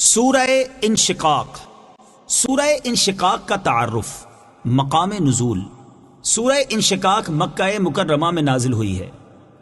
سورہ انشقاق۔ سورہ انشقاق کا تعارف، مقام نزول۔ سورہ انشقاق مکہ مکرمہ میں نازل ہوئی ہے۔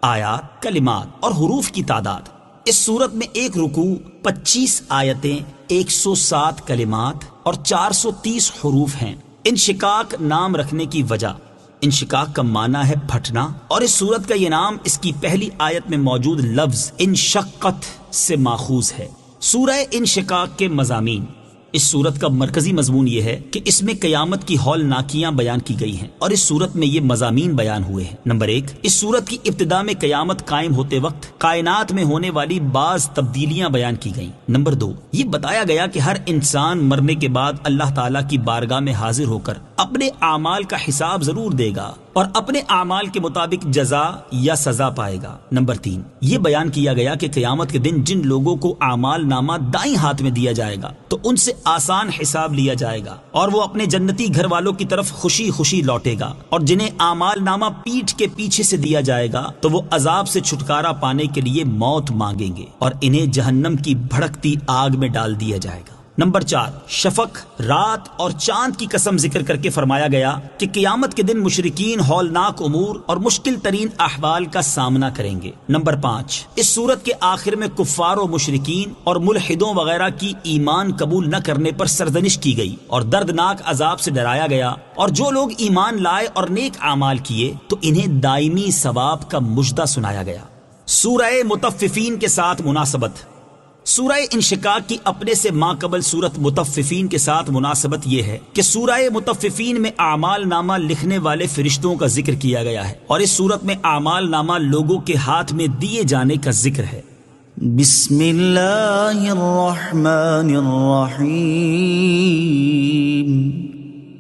آیات، کلمات اور حروف کی تعداد: اس سورت میں ایک رکوع، 25 آیتیں، 107 کلمات اور 430 حروف ہیں۔ انشقاق نام رکھنے کی وجہ: انشقاق کا معنی ہے پھٹنا، اور اس سورت کا یہ نام اس کی پہلی آیت میں موجود لفظ انشقت سے ماخوذ ہے۔ سورہ انشقاق کے مضامین: اس سورت کا مرکزی مضمون یہ ہے کہ اس میں قیامت کی ہولناکیاں بیان کی گئی ہیں، اور اس سورت میں یہ مضامین بیان ہوئے ہیں۔ نمبر 1، اس سورت کی ابتدا میں قیامت قائم ہوتے وقت کائنات میں ہونے والی بعض تبدیلیاں بیان کی گئیں۔ نمبر 2، یہ بتایا گیا کہ ہر انسان مرنے کے بعد اللہ تعالیٰ کی بارگاہ میں حاضر ہو کر اپنے اعمال کا حساب ضرور دے گا اور اپنے اعمال کے مطابق جزا یا سزا پائے گا۔ نمبر 3، یہ بیان کیا گیا کہ قیامت کے دن جن لوگوں کو اعمال نامہ دائیں ہاتھ میں دیا جائے گا تو ان سے آسان حساب لیا جائے گا اور وہ اپنے جنتی گھر والوں کی طرف خوشی خوشی لوٹے گا، اور جنہیں اعمال نامہ پیٹھ کے پیچھے سے دیا جائے گا تو وہ عذاب سے چھٹکارا پانے کے لیے موت مانگیں گے اور انہیں جہنم کی بھڑکتی آگ میں ڈال دیا جائے گا۔ نمبر 4، شفق، رات اور چاند کی قسم ذکر کر کے فرمایا گیا کہ قیامت کے دن مشرکین ہولناک امور اور مشکل ترین احوال کا سامنا کریں گے۔ نمبر 5، اس سورت کے آخر میں کفار و مشرکین اور ملحدوں وغیرہ کی ایمان قبول نہ کرنے پر سرزنش کی گئی اور دردناک عذاب سے ڈرایا گیا، اور جو لوگ ایمان لائے اور نیک اعمال کیے تو انہیں دائمی ثواب کا مژدہ سنایا گیا۔ سورہ مطففین کے ساتھ مناسبت: سورہ انشقاق کی اپنے سے ماقبل سورت مطففین کے ساتھ مناسبت یہ ہے کہ سورہ مطففین میں اعمال نامہ لکھنے والے فرشتوں کا ذکر کیا گیا ہے، اور اس سورت میں اعمال نامہ لوگوں کے ہاتھ میں دیے جانے کا ذکر ہے۔ بسم اللہ الرحمن الرحیم۔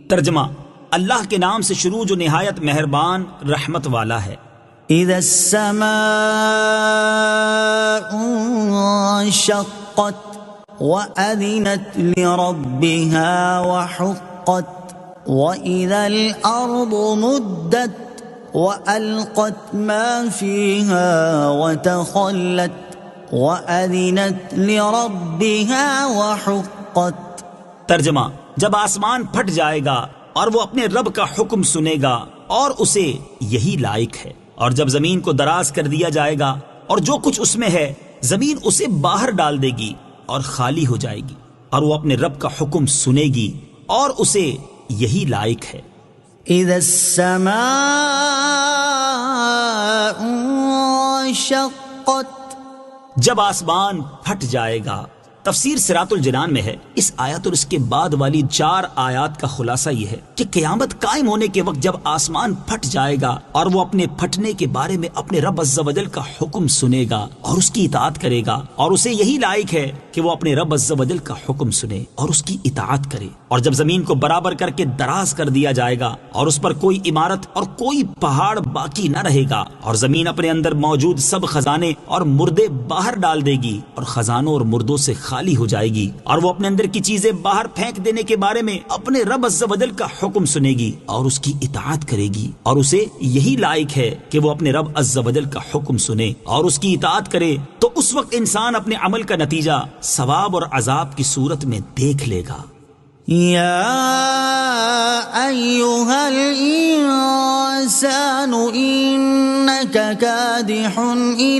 ترجمہ: اللہ کے نام سے شروع جو نہایت مہربان رحمت والا ہے۔ اذا السماء انشقت وأذنت لربها وحقت وإذا الأرض مدت وألقت ما فيها وتخلت وأذنت لربها وحقت۔ ترجمہ: جب آسمان پھٹ جائے گا اور وہ اپنے رب کا حکم سنے گا اور اسے یہی لائق ہے، اور جب زمین کو دراز کر دیا جائے گا اور جو کچھ اس میں ہے، زمین اسے باہر ڈال دے گی اور خالی ہو جائے گی، اور وہ اپنے رب کا حکم سنے گی اور اسے یہی لائق ہے۔ اذا السماء انشقت، جب آسمان پھٹ جائے گا۔ تفسیر صراط الجنان میں ہے، اس آیت اور اس کے بعد والی 4 آیات کا خلاصہ یہ ہے کہ قیامت قائم ہونے کے وقت جب آسمان پھٹ جائے گا اور وہ اپنے پھٹنے کے بارے میں اپنے رب عز و جل کا حکم سنے گا اور اس کی اطاعت کرے گا، اور اسے یہی لائق ہے کہ وہ اپنے رب عز و جل کا حکم سنے اور اس کی اطاعت کرے، اور جب زمین کو برابر کر کے دراز کر دیا جائے گا اور اس پر کوئی عمارت اور کوئی پہاڑ باقی نہ رہے گا، اور زمین اپنے اندر موجود سب خزانے اور مردے باہر ڈال دے گی اور خزانوں اور مردوں سے خالی ہو جائے گی، اور وہ اپنے اندر کی چیزیں باہر پھینک دینے کے بارے میں اپنے رب عز و جل کا حکم سنے گی اور اس کی اطاعت کرے گی، اور اسے یہی لائق ہے کہ وہ اپنے رب عز و جل کا حکم سنے اور اس کی اطاعت کرے، تو اس وقت انسان اپنے عمل کا نتیجہ ثواب اور عذاب کی صورت میں دیکھ لے گا۔ یا ایھا الانسان انک کادح الی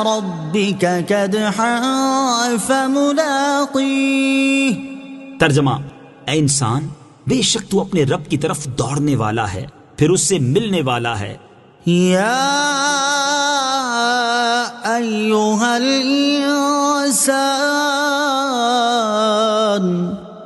ربک کدحا فملاقیہ۔ ترجمہ: اے انسان، بے شک تو اپنے رب کی طرف دوڑنے والا ہے، پھر اس سے ملنے والا ہے۔ یا ایھا الانسان،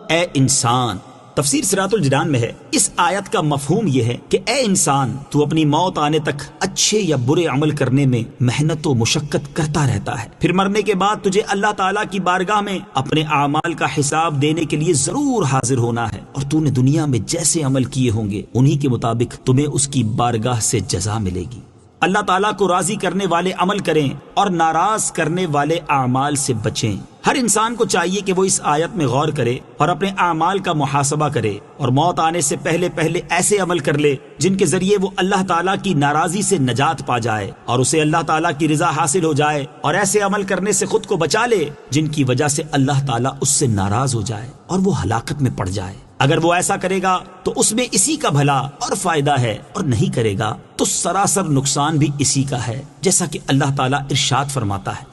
اے انسان۔ تفسیر صراط الجنان میں ہے، اس آیت کا مفہوم یہ ہے کہ اے انسان، تو اپنی موت آنے تک اچھے یا برے عمل کرنے میں محنت و مشقت کرتا رہتا ہے، پھر مرنے کے بعد تجھے اللہ تعالیٰ کی بارگاہ میں اپنے اعمال کا حساب دینے کے لیے ضرور حاضر ہونا ہے، اور تو نے دنیا میں جیسے عمل کیے ہوں گے انہی کے مطابق تمہیں اس کی بارگاہ سے جزا ملے گی۔ اللہ تعالیٰ کو راضی کرنے والے عمل کریں اور ناراض کرنے والے اعمال سے بچیں۔ ہر انسان کو چاہیے کہ وہ اس آیت میں غور کرے اور اپنے اعمال کا محاسبہ کرے اور موت آنے سے پہلے ایسے عمل کر لے جن کے ذریعے وہ اللہ تعالیٰ کی ناراضی سے نجات پا جائے اور اسے اللہ تعالیٰ کی رضا حاصل ہو جائے، اور ایسے عمل کرنے سے خود کو بچا لے جن کی وجہ سے اللہ تعالیٰ اس سے ناراض ہو جائے اور وہ ہلاکت میں پڑ جائے۔ اگر وہ ایسا کرے گا تو اس میں اسی کا بھلا اور فائدہ ہے، اور نہیں کرے گا تو سراسر نقصان بھی اسی کا ہے، جیسا کہ اللہ تعالیٰ ارشاد فرماتا ہے،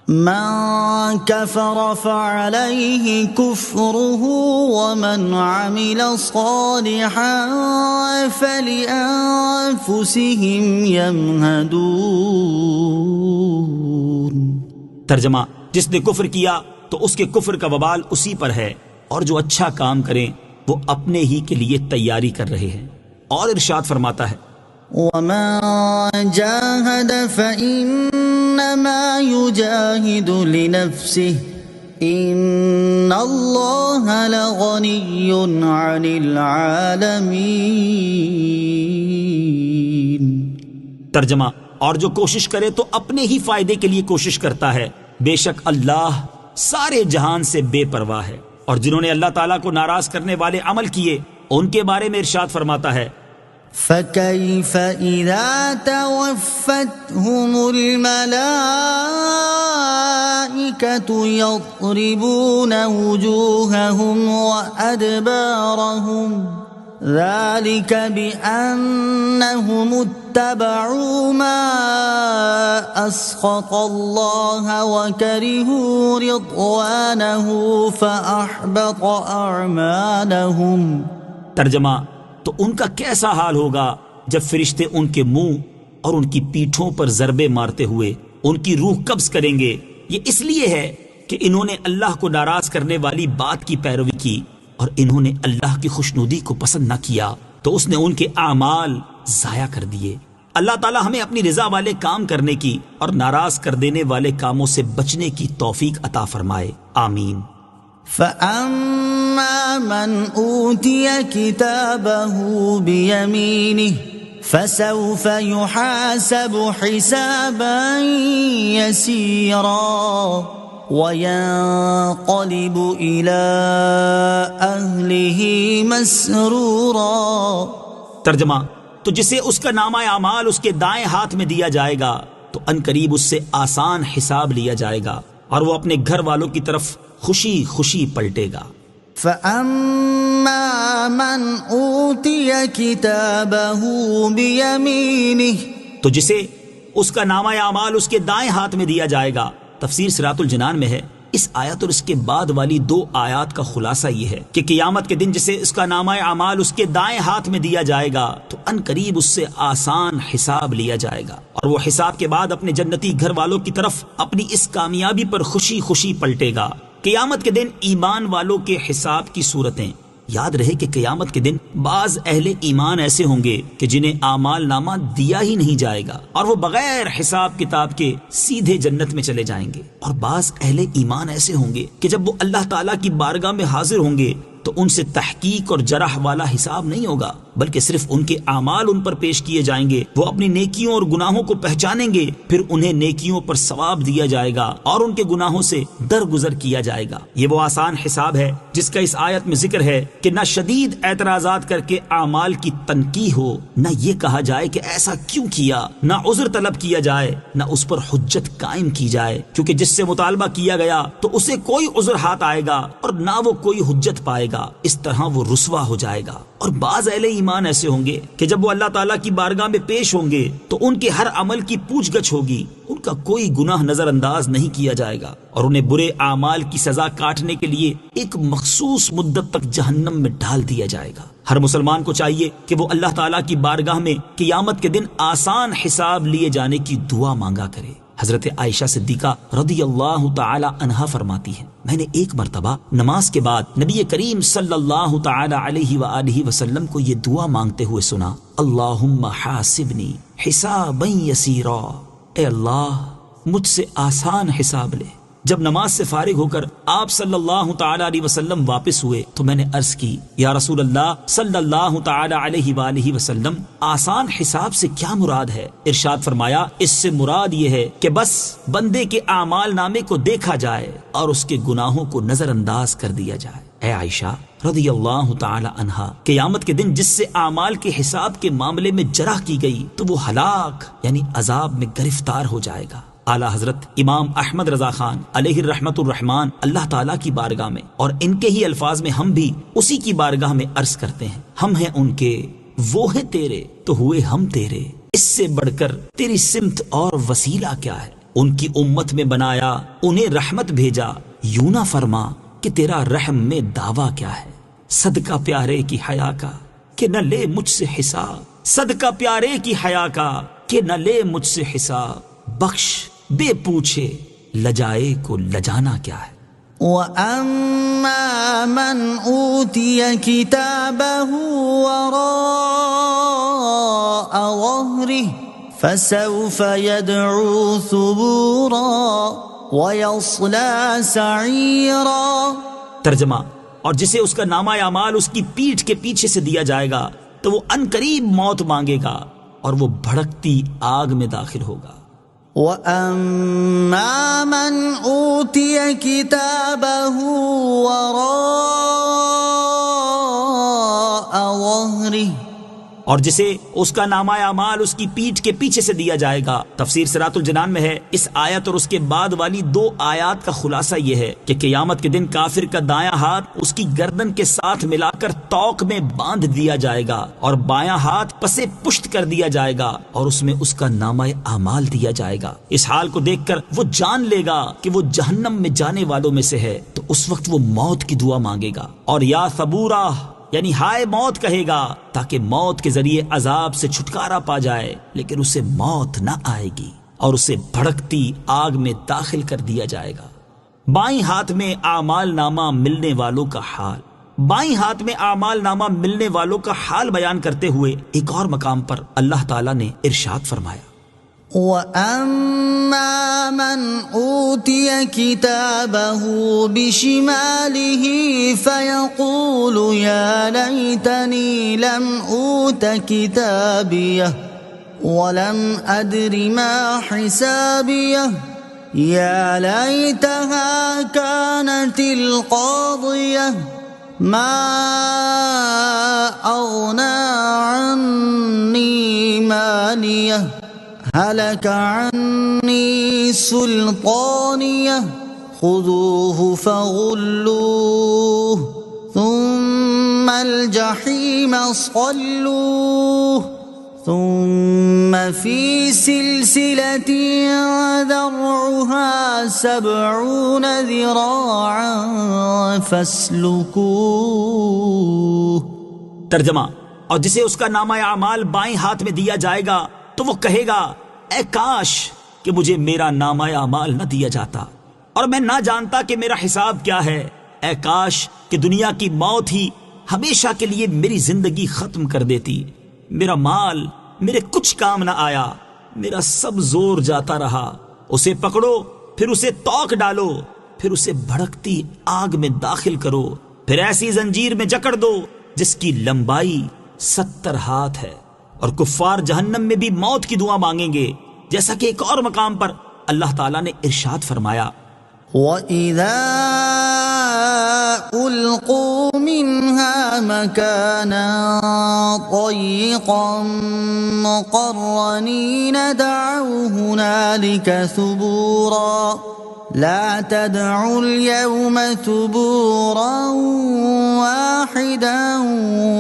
من كفر فعليه كفره ومن عمل صالحا فلأنفسهم يمهدون۔ ترجمہ، جس نے کفر کیا تو اس کے کفر کا وبال اسی پر ہے، اور جو اچھا کام کریں وہ اپنے ہی کے لیے تیاری کر رہے ہیں۔ اور ارشاد فرماتا ہے، وَمَن جَاهَدَ فَإِنَّمَا يُجَاهِدُ لِنَفْسِهِ إِنَّ اللَّهَ لَغَنِيٌّ عَنِ الْعَالَمِينَ۔ ترجمہ، اور جو کوشش کرے تو اپنے ہی فائدے کے لیے کوشش کرتا ہے، بے شک اللہ سارے جہان سے بے پرواہ ہے۔ اور جنہوں نے اللہ تعالیٰ کو ناراض کرنے والے عمل کیے ان کے بارے میں ارشاد فرماتا ہے، فَكَيْفَ إِذَا تَوَفَّتْهُمُ الْمَلَائِكَةُ يَضْرِبُونَ وُجُوهَهُمْ وَأَدْبَارَهُمْ ذَلِكَ بِأَنَّهُمُ اتَّبَعُوا مَا أَسْخَطَ اللَّهَ وَكَرِهُوا رِضْوَانَهُ فَأَحْبَطَ أَعْمَالَهُمْ۔ ترجمہ، تو ان کا کیسا حال ہوگا جب فرشتے ان کے منہ اور ان کی پیٹھوں پر ضربے مارتے ہوئے ان کی روح قبض کریں گے۔ یہ اس لیے ہے کہ انہوں نے اللہ کو ناراض کرنے والی بات کی پیروی کی اور انہوں نے اللہ کی خوشنودی کو پسند نہ کیا، تو اس نے ان کے اعمال ضائع کر دیے۔ اللہ تعالی ہمیں اپنی رضا والے کام کرنے کی اور ناراض کر دینے والے کاموں سے بچنے کی توفیق عطا فرمائے، آمین۔ فَأَمَّا مَنْ أُوتِيَ كِتَابَهُ بِيَمِينِهِ فَسَوْفَ يُحَاسَبُ حِسَابًا يَسِيرًا وَيَنقَلِبُ إِلَىٰ أَهْلِهِ مَسْرُورًا۔ ترجمہ، تو جسے اس کا نامہ اعمال اس کے دائیں ہاتھ میں دیا جائے گا تو عنقریب اس سے آسان حساب لیا جائے گا اور وہ اپنے گھر والوں کی طرف خوشی خوشی پلٹے گا۔ فَأَمَّا مَنْ أُوتِيَ كِتَابَهُ بِيَمِينِهِ، تو جسے اس کا نامہ اعمال اس کے دائیں ہاتھ میں دیا جائے گا۔ تفسیر صراط الجنان میں ہے، اس آیت اور اس کے بعد والی 2 آیات کا خلاصہ یہ ہے کہ قیامت کے دن جسے اس کا نامہ اعمال اس کے دائیں ہاتھ میں دیا جائے گا تو ان قریب اس سے آسان حساب لیا جائے گا، اور وہ حساب کے بعد اپنے جنتی گھر والوں کی طرف اپنی اس کامیابی پر خوشی خوشی پلٹے گا۔ قیامت کے دن ایمان والوں کے حساب کی صورتیں۔ یاد رہے کہ قیامت کے دن بعض اہل ایمان ایسے ہوں گے کہ جنہیں اعمال نامہ دیا ہی نہیں جائے گا اور وہ بغیر حساب کتاب کے سیدھے جنت میں چلے جائیں گے، اور بعض اہل ایمان ایسے ہوں گے کہ جب وہ اللہ تعالیٰ کی بارگاہ میں حاضر ہوں گے تو ان سے تحقیق اور جرح والا حساب نہیں ہوگا، بلکہ صرف ان کے اعمال ان پر پیش کیے جائیں گے۔ وہ اپنی نیکیوں اور گناہوں کو پہچانیں گے، پھر انہیں نیکیوں پر ثواب دیا جائے گا اور ان کے گناہوں سے درگزر کیا جائے گا۔ یہ وہ آسان حساب ہے جس کا اس آیت میں ذکر ہے کہ نہ شدید اعتراضات کر کے اعمال کی تنقیح ہو، نہ یہ کہا جائے کہ ایسا کیوں کیا، نہ عذر طلب کیا جائے، نہ اس پر حجت قائم کی جائے، کیونکہ جس سے مطالبہ کیا گیا تو اسے کوئی عذر ہاتھ آئے گا اور نہ وہ کوئی حجت پائے گا، اس طرح وہ رسوا ہو جائے گا۔ اور بعض اہل ایمان ایسے ہوں گے کہ جب وہ اللہ تعالیٰ کی بارگاہ میں پیش ہوں گے تو ان کے ہر عمل کی پوچھ گچھ ہوگی، ان کا کوئی گناہ نظر انداز نہیں کیا جائے گا، اور انہیں برے اعمال کی سزا کاٹنے کے لیے ایک مخصوص مدت تک جہنم میں ڈال دیا جائے گا۔ ہر مسلمان کو چاہیے کہ وہ اللہ تعالیٰ کی بارگاہ میں قیامت کے دن آسان حساب لیے جانے کی دعا مانگا کرے۔ حضرت عائشہ صدیقہ رضی اللہ تعالی عنہا فرماتی ہیں، میں نے ایک مرتبہ نماز کے بعد نبی کریم صلی اللہ تعالی علیہ وآلہ وسلم کو یہ دعا مانگتے ہوئے سنا، اللہم حاسبنی حسابا یسیرا، اے اللہ مجھ سے آسان حساب لے، جب نماز سے فارغ ہو کر آپ صلی اللہ تعالی علیہ وسلم واپس ہوئے تو میں نے عرض کی یا رسول اللہ صلی اللہ تعالی علیہ وآلہ وسلم آسان حساب سے کیا مراد ہے؟ ارشاد فرمایا اس سے مراد یہ ہے کہ بس بندے کے اعمال نامے کو دیکھا جائے اور اس کے گناہوں کو نظر انداز کر دیا جائے۔ اے عائشہ رضی اللہ تعالی عنہا، قیامت کے دن جس سے اعمال کے حساب کے معاملے میں جرح کی گئی تو وہ ہلاک یعنی عذاب میں گرفتار ہو جائے گا۔ اعلیٰ حضرت امام احمد رضا خان علیہ الرحمت الرحمان اللہ تعالیٰ کی بارگاہ میں اور ان کے ہی الفاظ میں ہم بھی اسی کی بارگاہ میں عرض کرتے ہیں، ہم ہیں ان کے، وہ ہیں تیرے، تو ہوئے ہم تیرے، اس سے بڑھ کر تیری سمت اور وسیلہ کیا ہے؟ ان کی امت میں بنایا، انہیں رحمت بھیجا، یوں نہ فرما کہ تیرا رحم میں دعویٰ کیا ہے؟ صدقہ پیارے کی حیا کا کہ نہ لے مجھ سے حساب، صدقہ پیارے کی حیا کا کہ نہ لے مجھ سے حساب، بخش بے پوچھے لجائے کو لجانا کیا ہے؟ وَأَمَّا مَنْ أُوتِيَ كِتَابَهُ وَرَاءَ ظَهْرِهِ فَسَوْفَ يَدْعُو ثُبُورًا وَيَصْلَى سَعِيرًا۔ ترجمہ، اور جسے اس کا نامہ اعمال اس کی پیٹھ کے پیچھے سے دیا جائے گا تو وہ عنقریب موت مانگے گا اور وہ بھڑکتی آگ میں داخل ہوگا۔ وَأَمَّا مَنْ أُوتِيَ كِتَابَهُ وَرَاءَ ظَهْرِهِ، اور جسے اس کا نامہ اعمال اس کی پیٹھ کے پیچھے سے دیا جائے گا۔ تفسیر صراط الجنان میں ہے، اس آیت اور اس کے بعد والی 2 آیات کا خلاصہ یہ ہے کہ قیامت کے دن کافر کا دایاں ہاتھ اس کی گردن کے ساتھ ملا کر توق میں باندھ دیا جائے گا اور بایاں ہاتھ پسے پشت کر دیا جائے گا اور اس میں اس کا نامہ اعمال دیا جائے گا۔ اس حال کو دیکھ کر وہ جان لے گا کہ وہ جہنم میں جانے والوں میں سے ہے، تو اس وقت وہ موت کی دعا مانگے گا اور یا ثبورا یعنی ہائے موت کہے گا، تاکہ موت کے ذریعے عذاب سے چھٹکارا پا جائے، لیکن اسے موت نہ آئے گی اور اسے بھڑکتی آگ میں داخل کر دیا جائے گا۔ بائیں ہاتھ میں اعمال نامہ ملنے والوں کا حال، بائیں ہاتھ میں اعمال نامہ ملنے والوں کا حال بیان کرتے ہوئے ایک اور مقام پر اللہ تعالیٰ نے ارشاد فرمایا، وَأَمَّا مَنْ أُوتِيَ كِتَابَهُ بِشِمَالِهِ فَيَقُولُ يَا لَيْتَنِي لَمْ أُوتَ كِتَابِيَهْ وَلَمْ أَدْرِ مَا حِسَابِيَهْ يَا لَيْتَهَا كَانَتِ الْقَاضِيَةَ مَا أَغْنَى عَنِّي مَالِيَهْ هلك عني سلطانيه خذوه فغلوه ثم الجحيم صلوه ثم في سلسلة ذرعها 70 ذراعا فاسلكوه۔ ترجمہ، اور جسے اس کا نامہ اعمال بائیں ہاتھ میں دیا جائے گا تو وہ کہے گا اے کاش کہ مجھے میرا نامہ اعمال نہ دیا جاتا اور میں نہ جانتا کہ میرا حساب کیا ہے۔ اے کاش کہ دنیا کی موت ہی ہمیشہ کے لیے میری زندگی ختم کر دیتی، میرا مال میرے کچھ کام نہ آیا، میرا سب زور جاتا رہا۔ اسے پکڑو، پھر اسے توق ڈالو، پھر اسے بھڑکتی آگ میں داخل کرو، پھر ایسی زنجیر میں جکڑ دو جس کی لمبائی 70 ہاتھ ہے، اور کفار جہنم میں بھی موت کی دعا مانگیں گے، جیسا کہ ایک اور مقام پر اللہ تعالیٰ نے ارشاد فرمایا، وَإِذَا أُلْقُوا مِنْهَا مَكَانًا ضَيِّقًا مُقَرَّنِينَ دَعَوْا هُنَالِكَ ثُبُورًا لا تدعوا اليوم ثبورا واحدا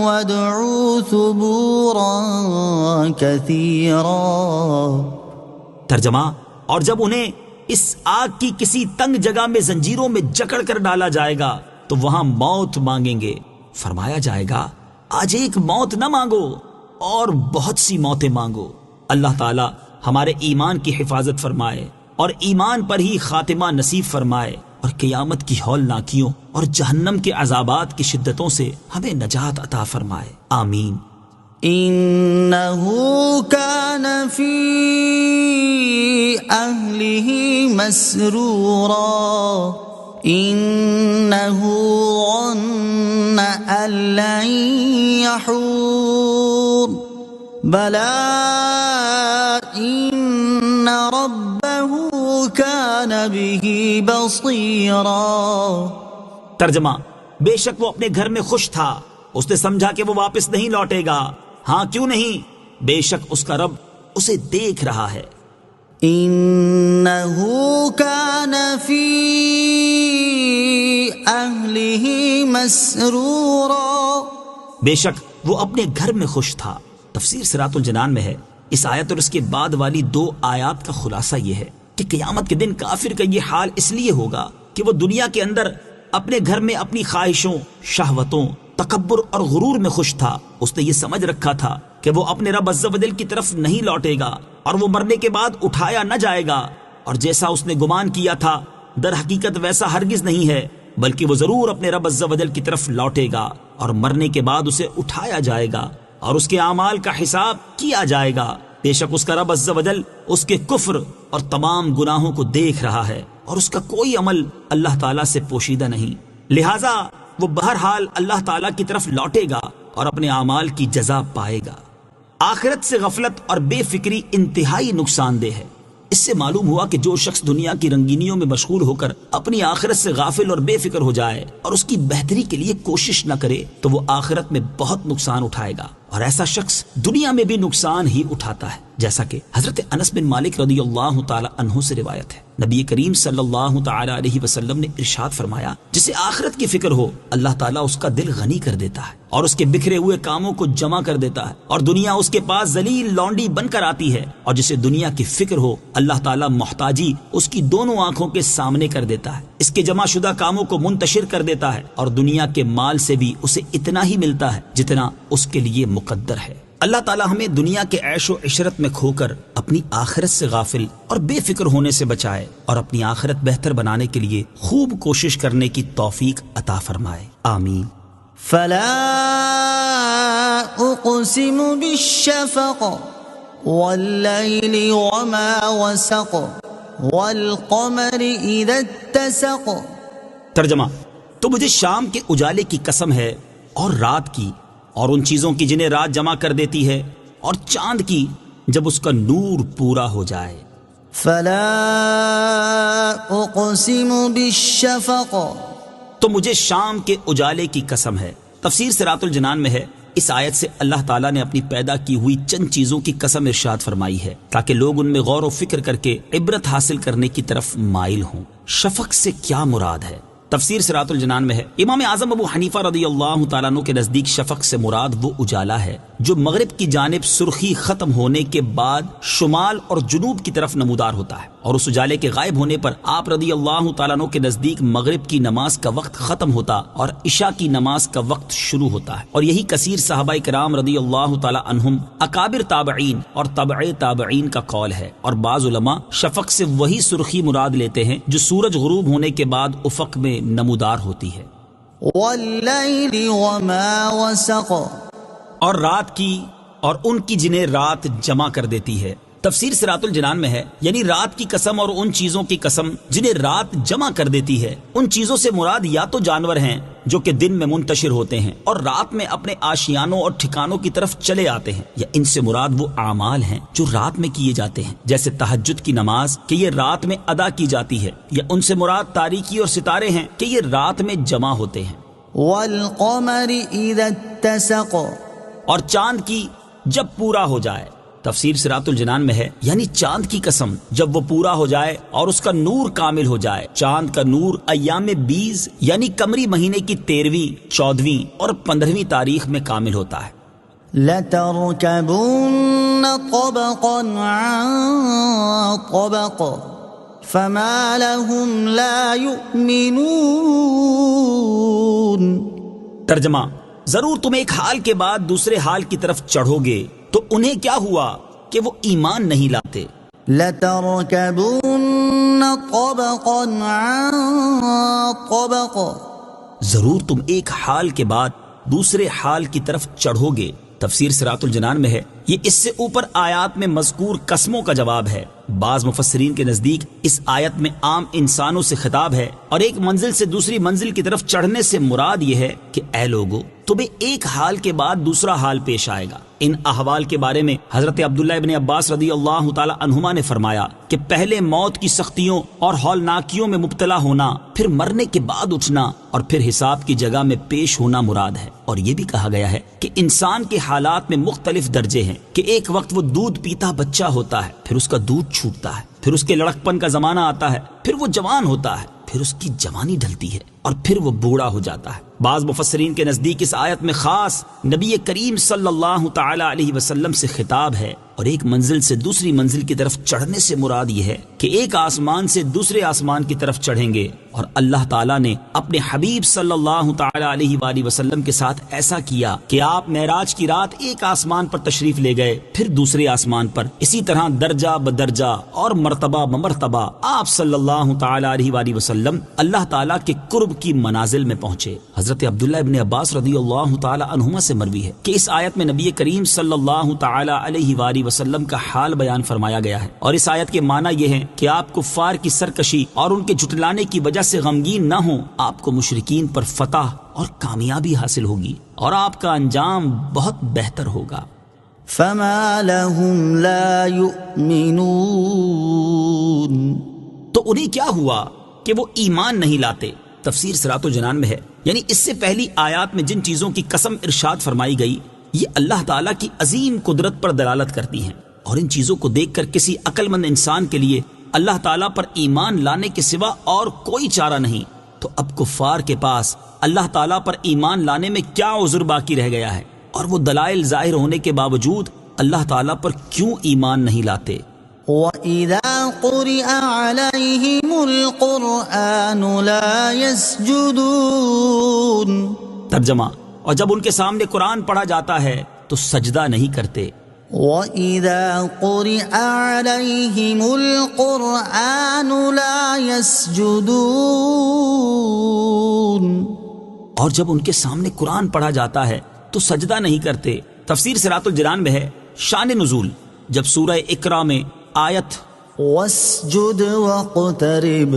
وادعوا ثبورا كثيرا۔ ترجمہ، اور جب انہیں اس آگ کی کسی تنگ جگہ میں زنجیروں میں جکڑ کر ڈالا جائے گا تو وہاں موت مانگیں گے، فرمایا جائے گا آج ایک موت نہ مانگو اور بہت سی موتیں مانگو۔ اللہ تعالی ہمارے ایمان کی حفاظت فرمائے اور ایمان پر ہی خاتمہ نصیب فرمائے، اور قیامت کی ہولناکیوں اور جہنم کے عذابات کی شدتوں سے ہمیں نجات عطا فرمائے، آمین۔ إنه كان في أهله مسرورا إنه ظن أن لن يحور بلى إن ربه كان به بصيرا. ترجمہ: بے شک وہ اپنے گھر میں خوش تھا، اس نے سمجھا کہ وہ واپس نہیں لوٹے گا. ہاں کیوں نہیں، بے شک اس کا رب اسے دیکھ رہا ہے. إنه كان في أهله مسرورا. بے شک وہ اپنے گھر میں خوش تھا. تفسیر صراط الجنان میں ہے، اس آیت اور اس کے بعد والی 2 آیات کا خلاصہ یہ ہے کہ قیامت کے دن کافر کا یہ حال اس لیے ہوگا کہ وہ دنیا کے اندر اپنے گھر میں اپنی خواہشوں، شہوتوں، تکبر اور غرور میں خوش تھا. اس نے یہ سمجھ رکھا تھا کہ وہ اپنے رب عز و جل کی طرف نہیں لوٹے گا اور وہ مرنے کے بعد اٹھایا نہ جائے گا، اور جیسا اس نے گمان کیا تھا در حقیقت ویسا ہرگز نہیں ہے، بلکہ وہ ضرور اپنے رب عز و جل کی طرف لوٹے گا اور مرنے کے بعد اسے اٹھایا جائے گا اور اس کے اعمال کا حساب کیا جائے گا. بے شک اس کا رب عز و جل اس کے کفر اور تمام گناہوں کو دیکھ رہا ہے اور اس کا کوئی عمل اللہ تعالیٰ سے پوشیدہ نہیں، لہٰذا وہ بہرحال اللہ تعالیٰ کی طرف لوٹے گا اور اپنے اعمال کی جزا پائے گا. آخرت سے غفلت اور بے فکری انتہائی نقصان دہ ہے. اس سے معلوم ہوا کہ جو شخص دنیا کی رنگینیوں میں مشغول ہو کر اپنی آخرت سے غافل اور بے فکر ہو جائے اور اس کی بہتری کے لیے کوشش نہ کرے تو وہ آخرت میں بہت نقصان اٹھائے گا، اور ایسا شخص دنیا میں بھی نقصان ہی اٹھاتا ہے. جیسا کہ حضرت انس بن مالک رضی اللہ تعالی عنہ سے روایت ہے، نبی کریم صلی اللہ تعالی علیہ وسلم نے ارشاد فرمایا، جسے آخرت کی فکر ہو اللہ تعالیٰ اس کا دل غنی کر دیتا ہے اور اس کے بکھرے ہوئے کاموں کو جمع کر دیتا ہے، اور دنیا اس کے پاس ذلیل لونڈی بن کر آتی ہے. اور جسے دنیا کی فکر ہو اللہ تعالیٰ محتاجی اس کی دونوں آنکھوں کے سامنے کر دیتا ہے، اس کے جمع شدہ کاموں کو منتشر کر دیتا ہے، اور دنیا کے مال سے بھی اسے اتنا ہی ملتا ہے جتنا اس کے لیے مقدر ہے. اللہ تعالیٰ ہمیں دنیا کے عیش و عشرت میں کھو کر اپنی آخرت سے غافل اور بے فکر ہونے سے بچائے اور اپنی آخرت بہتر بنانے کے لیے خوب کوشش کرنے کی توفیق عطا فرمائے. آمین. فلا اقسم بالشفق والليل وما وسق والقمر اذا اتسق. ترجمہ: تو مجھے شام کے اجالے کی قسم ہے اور رات کی اور ان چیزوں کی جنہیں رات جمع کر دیتی ہے، اور چاند کی جب اس کا نور پورا ہو جائے. فلا اقسم بالشفق. تو مجھے شام کے اجالے کی قسم ہے. تفسیر صراط الجنان میں ہے، اس آیت سے اللہ تعالیٰ نے اپنی پیدا کی ہوئی چند چیزوں کی قسم ارشاد فرمائی ہے تاکہ لوگ ان میں غور و فکر کر کے عبرت حاصل کرنے کی طرف مائل ہوں. شفق سے کیا مراد ہے؟ تفسیر صراط الجنان میں ہے، امام اعظم ابو حنیفہ رضی اللہ تعالیٰ عنہ کے نزدیک شفق سے مراد وہ اجالا ہے جو مغرب کی جانب سرخی ختم ہونے کے بعد شمال اور جنوب کی طرف نمودار ہوتا ہے، اور اس اجالے کے غائب ہونے پر آپ رضی اللہ تعالیٰ عنہ کے نزدیک مغرب کی نماز کا وقت ختم ہوتا اور عشاء کی نماز کا وقت شروع ہوتا ہے. اور یہی کثیر صحابہ کرام رضی اللہ تعالیٰ عنہم، اکابر تابعین اور تبع تابعین کا قول ہے. اور بعض علماء شفق سے وہی سرخی مراد لیتے ہیں جو سورج غروب ہونے کے بعد افق میں نمودار ہوتی ہے. واللیل وما وسق. اور رات کی اور ان کی جنہیں رات جمع کر دیتی ہے. تفسیر صراط الجنان میں ہے، یعنی رات کی قسم اور ان چیزوں کی قسم جنہیں رات جمع کر دیتی ہے. ان چیزوں سے مراد یا تو جانور ہیں جو کہ دن میں منتشر ہوتے ہیں اور رات میں اپنے آشیانوں اور ٹھکانوں کی طرف چلے آتے ہیں، یا ان سے مراد وہ اعمال ہیں جو رات میں کیے جاتے ہیں جیسے تہجد کی نماز کہ یہ رات میں ادا کی جاتی ہے، یا ان سے مراد تاریکی اور ستارے ہیں کہ یہ رات میں جمع ہوتے ہیں. والقمر اذا اتسق. اور چاند کی جب پورا ہو جائے. تفسیر صراط الجنان میں ہے، یعنی چاند کی قسم جب وہ پورا ہو جائے اور اس کا نور کامل ہو جائے. چاند کا نور ایام 20 یعنی قمری مہینے کی 13ویں، 14ویں اور 15ویں تاریخ میں کامل ہوتا ہے. لتركبن طبقا عن طبق فما لهم لا يؤمنون. ترجمہ: ضرور تم ایک حال کے بعد دوسرے حال کی طرف چڑھو گے تو انہیں کیا ہوا کہ وہ ایمان نہیں لاتے. لتركبن طبقا عن طبق. ضرور تم ایک حال کے بعد دوسرے حال کی طرف چڑھو گے تفسیر صراط الجنان میں ہے، یہ اس سے اوپر آیات میں مذکور قسموں کا جواب ہے۔ بعض مفسرین کے نزدیک اس آیت میں عام انسانوں سے خطاب ہے، اور ایک منزل سے دوسری منزل کی طرف چڑھنے سے مراد یہ ہے کہ اے لوگو، تمہیں ایک حال کے بعد دوسرا حال پیش آئے گا۔ ان احوال کے بارے میں حضرت عبداللہ ابن عباس رضی اللہ تعالی عنہما نے فرمایا کہ پہلے موت کی سختیوں اور ہولناکیوں میں مبتلا ہونا، پھر مرنے کے بعد اٹھنا، اور پھر حساب کی جگہ میں پیش ہونا مراد ہے۔ اور یہ بھی کہا گیا ہے کہ انسان کے حالات میں مختلف درجے ہیں، کہ ایک وقت وہ دودھ پیتا بچہ ہوتا ہے، پھر اس کا دودھ چھوٹتا ہے، پھر اس کے لڑکپن کا زمانہ آتا ہے، پھر وہ جوان ہوتا ہے، پھر اس کی جوانی ڈھلتی ہے، اور پھر وہ بوڑھا ہو جاتا ہے۔ بعض مفسرین کے نزدیک اس آیت میں خاص نبی کریم صلی اللہ تعالی علیہ وسلم سے خطاب ہے، اور ایک منزل سے دوسری منزل کی طرف چڑھنے سے مراد یہ ہے کہ ایک آسمان سے دوسرے آسمان کی طرف چڑھیں گے، اور اللہ تعالیٰ نے اپنے حبیب صلی اللہ تعالی علیہ وآلہ وسلم کے ساتھ ایسا کیا کہ آپ معراج کی رات ایک آسمان پر تشریف لے گئے، پھر دوسرے آسمان پر، اسی طرح درجہ بدرجہ اور مرتبہ بمرتبہ آپ صلی اللہ تعالی علیہ وآلہ وسلم اللہ تعالیٰ کے قرب کی منازل میں پہنچے۔ حضرت عبداللہ ابن عباس رضی اللہ تعالی عنہما سے مروی ہے کہ اس آیت میں نبی کریم صلی اللہ تعالی علیہ وآلہ وسلم کا حال بیان فرمایا گیا ہے، اور اس آیت کے معنی یہ ہے کہ آپ کفار کی سرکشی اور ان کے جھٹلانے کی وجہ سے غمگین نہ ہوں، آپ کو مشرکین پر فتح اور کامیابی حاصل ہوگی، اور آپ کا انجام بہت بہتر ہوگا۔ فما لهم لا يؤمنون، تو انہیں کیا ہوا کہ وہ ایمان نہیں لاتے؟ تفسیر صراط الجنان میں ہے، یعنی اس سے پہلی آیات میں جن چیزوں کی قسم ارشاد فرمائی گئی، یہ اللہ تعالیٰ کی عظیم قدرت پر دلالت کرتی ہیں، اور ان چیزوں کو دیکھ کر کسی عقل مند انسان کے لیے اللہ تعالیٰ پر ایمان لانے کے سوا اور کوئی چارہ نہیں۔ تو اب کفار کے پاس اللہ تعالیٰ پر ایمان لانے میں کیا عذر باقی رہ گیا ہے، اور وہ دلائل ظاہر ہونے کے باوجود اللہ تعالیٰ پر کیوں ایمان نہیں لاتے؟ وَإِذَا قُرِئَ عَلَيْهِمُ الْقُرْآنُ لَا يَسْجُدُونَ، ترجمہ، اور جب ان کے سامنے قرآن پڑھا جاتا ہے تو سجدہ نہیں کرتے۔ وَإِذَا قُرِئَ عَلَيْهِمُ الْقُرْآنُ لَا يَسْجُدُونَ، اور جب ان کے سامنے قرآن پڑھا جاتا ہے تو سجدہ نہیں کرتے۔ تفسیر صراط الجنان میں ہے، شان نزول، جب سورہ اقرا میں آیت وَاسْجُدْ وَاقْتَرِبْ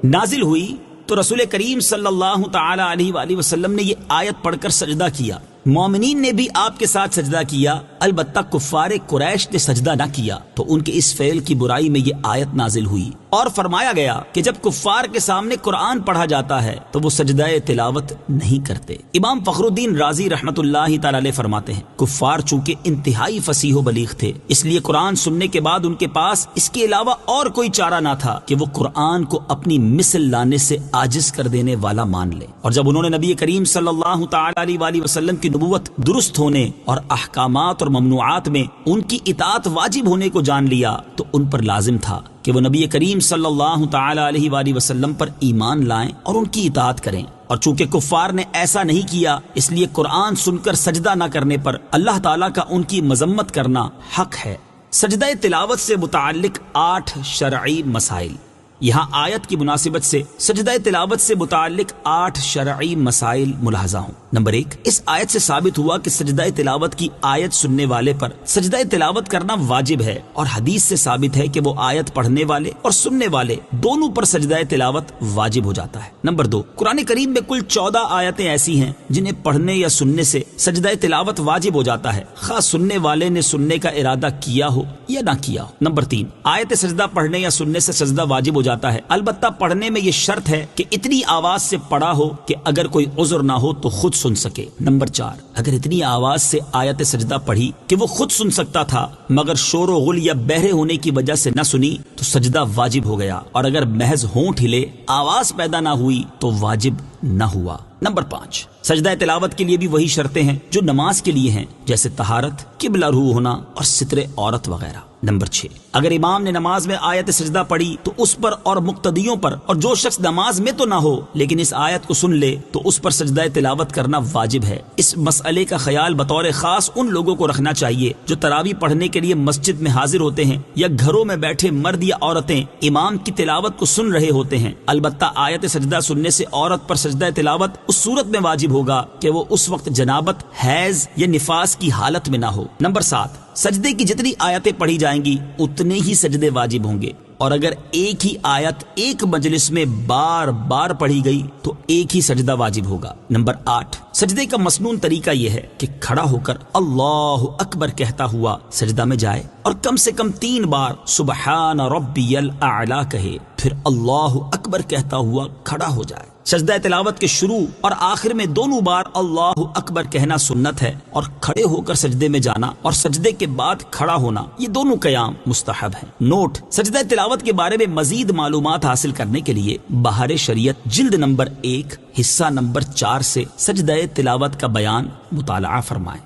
نازل ہوئی تو رسول کریم صلی اللہ تعالی علیہ وآلہ وسلم نے یہ آیت پڑھ کر سجدہ کیا۔ مومنین نے بھی آپ کے ساتھ سجدہ کیا، البتہ کفار قریش نے سجدہ نہ کیا، تو ان کے اس فعل کی برائی میں یہ آیت نازل ہوئی، اور فرمایا گیا کہ جب کفار کے سامنے قرآن پڑھا جاتا ہے تو وہ سجدہ تلاوت نہیں کرتے۔ امام فخر الدین رازی رحمت اللہ تعالی علیہ فرماتے ہیں، کفار چونکہ انتہائی فصیح و بلیغ تھے، اس لیے قرآن سننے کے بعد ان کے پاس اس کے علاوہ اور کوئی چارہ نہ تھا کہ وہ قرآن کو اپنی مثل لانے سے عاجز کر دینے والا مان لے۔ اور جب انہوں نے نبی کریم صلی اللہ تعالی علیہ وآلہ وسلم کی نبوت درست ہونے اور احکامات اور ممنوعات میں ان کی اطاعت واجب ہونے کو جان لیا، تو ان پر لازم تھا کہ وہ نبی کریم صلی اللہ تعالی علیہ وآلہ وسلم پر ایمان لائیں اور ان کی اطاعت کریں۔ اور چونکہ کفار نے ایسا نہیں کیا، اس لیے قرآن سن کر سجدہ نہ کرنے پر اللہ تعالیٰ کا ان کی مذمت کرنا حق ہے۔ سجدہ تلاوت سے متعلق 8 شرعی مسائل۔ یہاں آیت کی مناسبت سے سجدہ تلاوت سے متعلق 8 شرعی مسائل ملاحظہ ہوں۔ نمبر 1، اس آیت سے ثابت ہوا کہ سجدہ تلاوت کی آیت سننے والے پر سجدہ تلاوت کرنا واجب ہے، اور حدیث سے ثابت ہے کہ وہ آیت پڑھنے والے اور سننے والے دونوں پر سجدہ تلاوت واجب ہو جاتا ہے۔ نمبر 2، قرآن کریم میں کل 14 آیتیں ایسی ہیں جنہیں پڑھنے یا سننے سے سجدہ تلاوت واجب ہو جاتا ہے، خواہ سننے والے نے سننے کا ارادہ کیا ہو یا نہ کیا ہو۔ نمبر 3، آیت سجدہ پڑھنے یا سننے سے سجدہ واجب ہو جاتا ہے، البتہ پڑھنے میں یہ شرط ہے کہ اتنی آواز سے پڑھا ہو کہ اگر کوئی عذر نہ ہو تو خود سن سکے۔ نمبر 4، اگر اتنی آواز سے آیت سجدہ پڑھی کہ وہ خود سن سکتا تھا مگر شور و غل یا بہرے ہونے کی وجہ سے نہ سنی تو سجدہ واجب ہو گیا، اور اگر محض ہونٹ ہلے آواز پیدا نہ ہوئی تو واجب نہ ہوا۔ نمبر 5، سجدہ تلاوت کے لیے بھی وہی شرطیں ہیں جو نماز کے لیے ہیں، جیسے طہارت، قبلہ روح ہونا اور ستر عورت وغیرہ۔ نمبر 6، اگر امام نے نماز میں آیت سجدہ پڑھی تو اس پر اور مقتدیوں پر، اور جو شخص نماز میں تو نہ ہو لیکن اس آیت کو سن لے تو اس پر سجدہ تلاوت کرنا واجب ہے۔ اس مسئلے کا خیال بطور خاص ان لوگوں کو رکھنا چاہیے جو تراویح پڑھنے کے لیے مسجد میں حاضر ہوتے ہیں، یا گھروں میں بیٹھے مرد یا عورتیں امام کی تلاوت کو سن رہے ہوتے ہیں۔ البتہ آیت سجدہ سننے سے عورت پر سجدہ تلاوت اس صورت میں واجب ہوگا کہ وہ اس وقت جنابت، حیض یا نفاس کی حالت میں نہ ہو۔ نمبر 7، سجدے کی جتنی آیتیں پڑھی جائیں گی اتنے ہی سجدے واجب ہوں گے، اور اگر ایک ہی آیت ایک مجلس میں بار بار پڑھی گئی تو ایک ہی سجدہ واجب ہوگا۔ نمبر 8، سجدے کا مسنون طریقہ یہ ہے کہ کھڑا ہو کر اللہ اکبر کہتا ہوا سجدہ میں جائے اور کم سے کم 3 بار سبحان ربی الاعلی کہے، پھر اللہ اکبر کہتا ہوا کھڑا ہو جائے۔ سجدہ تلاوت کے شروع اور آخر میں دونوں بار اللہ اکبر کہنا سنت ہے، اور کھڑے ہو کر سجدے میں جانا اور سجدے کے بعد کھڑا ہونا یہ دونوں قیام مستحب ہیں۔ نوٹ: سجدہ تلاوت کے بارے میں مزید معلومات حاصل کرنے کے لیے بہار شریعت جلد نمبر 1 حصہ نمبر 4 سے سجدہ تلاوت کا بیان مطالعہ فرمائیں۔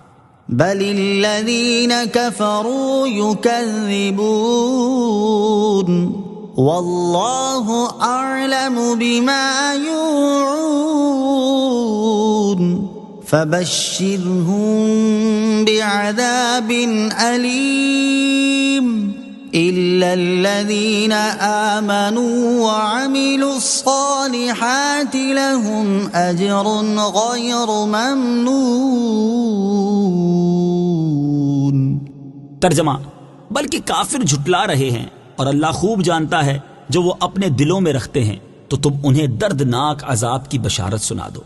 بل الذین کفروا یکذبون واللہ اعلم بما یوعون فبشرهم بعذاب علیم الا الذین آمنوا وعملوا الصالحات لهم اجر غیر ممنون۔ ترجمہ: بلکہ کافر جھٹلا رہے ہیں اور اللہ خوب جانتا ہے جو وہ اپنے دلوں میں رکھتے ہیں، تو تم انہیں دردناک عذاب کی بشارت سنا دو۔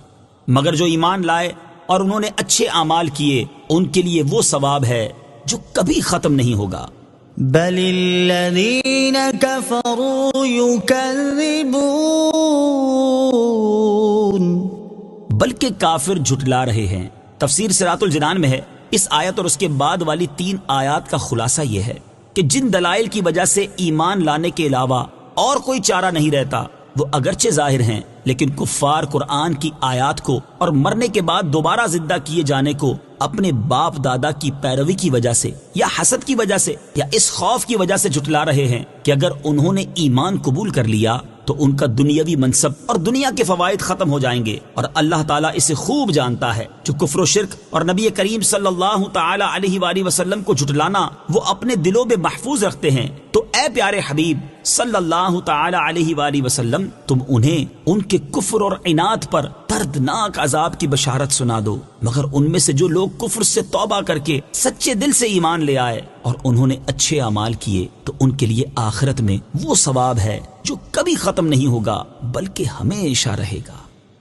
مگر جو ایمان لائے اور انہوں نے اچھے اعمال کیے ان کے لیے وہ ثواب ہے جو کبھی ختم نہیں ہوگا۔ بل الذین کفروا یکذبون، بلکہ کافر جھٹلا رہے ہیں۔ تفسیر صراط الجنان میں ہے، اس آیت اور اس کے بعد والی 3 آیات کا خلاصہ یہ ہے کہ جن دلائل کی وجہ سے ایمان لانے کے علاوہ اور کوئی چارہ نہیں رہتا وہ اگرچہ ظاہر ہیں، لیکن کفار قرآن کی آیات کو اور مرنے کے بعد دوبارہ زندہ کیے جانے کو اپنے باپ دادا کی پیروی کی وجہ سے یا حسد کی وجہ سے یا اس خوف کی وجہ سے جھٹلا رہے ہیں کہ اگر انہوں نے ایمان قبول کر لیا تو ان کا دنیاوی منصب اور دنیا کے فوائد ختم ہو جائیں گے، اور اللہ تعالیٰ اسے خوب جانتا ہے۔ جو کفر و شرک اور نبی کریم صلی اللہ تعالی علیہ وآلہ وسلم کو جھٹلانا وہ اپنے دلوں میں محفوظ رکھتے ہیں، تو اے پیارے حبیب صلی اللہ تعالی علیہ وآلہ وسلم تم انہیں ان کے کفر اور عناد پر دردناک عذاب کی بشارت سنا دو۔ مگر ان میں سے جو لوگ کفر سے توبہ کر کے سچے دل سے ایمان لے آئے اور انہوں نے اچھے اعمال کیے تو ان کے لیے آخرت میں وہ ثواب ہے جو کبھی ختم نہیں ہوگا بلکہ ہمیشہ رہے گا۔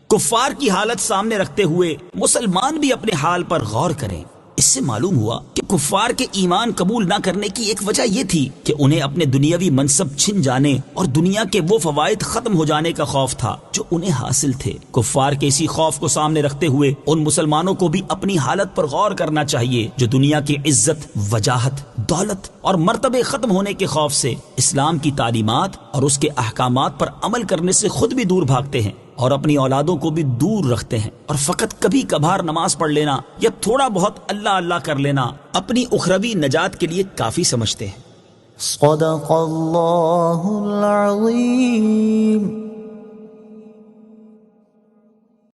کفار کی حالت سامنے رکھتے ہوئے مسلمان بھی اپنے حال پر غور کریں۔ اس سے معلوم ہوا کہ کفار کے ایمان قبول نہ کرنے کی ایک وجہ یہ تھی کہ انہیں اپنے دنیاوی منصب چھن جانے اور دنیا کے وہ فوائد ختم ہو جانے کا خوف تھا جو انہیں حاصل تھے۔ کفار کے اسی خوف کو سامنے رکھتے ہوئے ان مسلمانوں کو بھی اپنی حالت پر غور کرنا چاہیے جو دنیا کی عزت، وجاہت، دولت اور مرتبے ختم ہونے کے خوف سے اسلام کی تعلیمات اور اس کے احکامات پر عمل کرنے سے خود بھی دور بھاگتے ہیں اور اپنی اولادوں کو بھی دور رکھتے ہیں، اور فقط کبھی کبھار نماز پڑھ لینا یا تھوڑا بہت اللہ اللہ کر لینا اپنی اخروی نجات کے لیے کافی سمجھتے ہیں۔ صدق اللہ العظیم۔